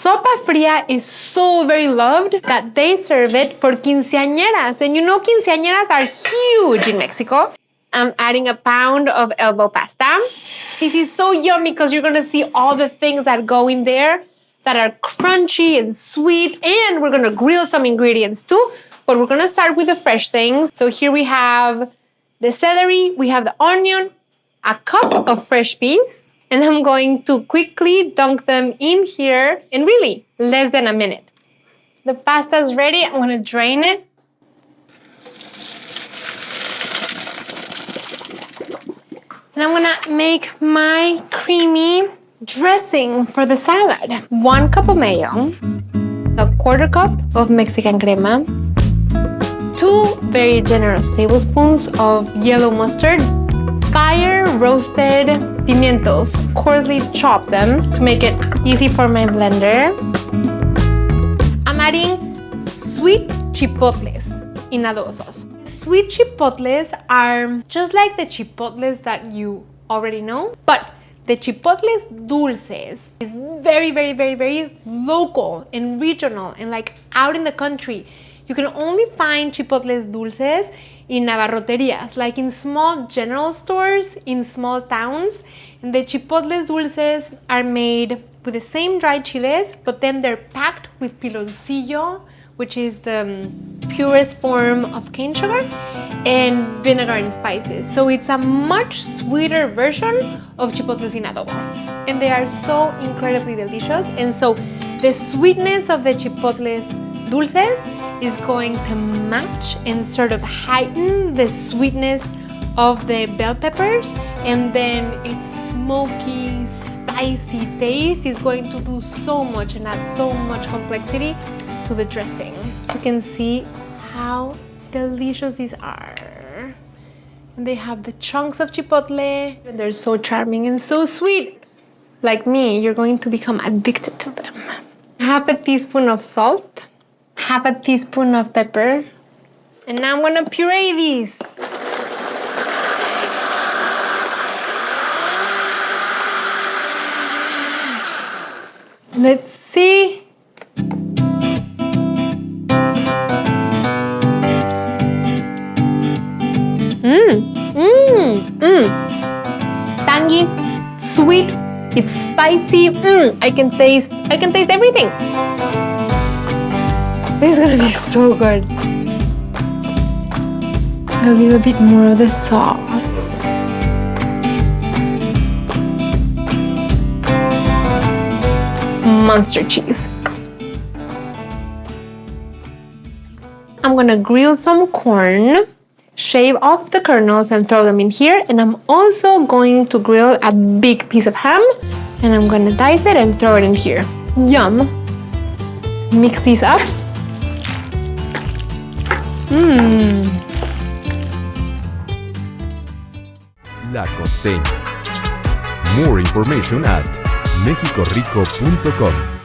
Sopa Fría is so very loved that they serve it for quinceañeras. And you know quinceañeras are huge in Mexico. I'm adding a pound of elbow pasta. This is so yummy because you're gonna see all the things that go in there that are crunchy and sweet. And we're gonna grill some ingredients too. But we're gonna start with the fresh things. So here we have the celery, we have the onion, a cup of fresh peas. And I'm going to quickly dunk them in here in really less than a minute. The pasta's ready. I'm gonna drain it. And I'm gonna make my creamy dressing for the salad. 1 cup of mayo, a 1/4 cup of Mexican crema, 2 very generous tablespoons of yellow mustard, fire roasted pimientos, coarsely chop them to make it easy for my blender. I'm adding sweet chipotles in adobo sauce. Sweet chipotles are just like the chipotles that you already know, but the chipotles dulces is very, very, very, very local and regional and like out in the country. You can only find chipotles dulces in abarroterias, like in small general stores in small towns. And the chipotles dulces are made with the same dried chiles, but then they're packed with piloncillo, which is the purest form of cane sugar, and vinegar and spices. So it's a much sweeter version of chipotles in adobo. And they are so incredibly delicious. And so the sweetness of the chipotles dulces is going to match and sort of heighten the sweetness of the bell peppers, and then its smoky, spicy taste is going to do so much and add so much complexity to the dressing. You can see how delicious these are. And they have the chunks of chipotle, and they're so charming and so sweet. Like me, you're going to become addicted to them. 1/2 teaspoon of salt, 1/2 teaspoon of pepper, and now I'm gonna puree these. Let's see. Tangy, sweet, it's spicy. I can taste everything. This is gonna be so good. A little bit more of the sauce. Muenster cheese. I'm gonna grill some corn, shave off the kernels and throw them in here. And I'm also going to grill a big piece of ham, and I'm gonna dice it and throw it in here. Yum. Mix these up. La Costeña. More information at mexicorico.com.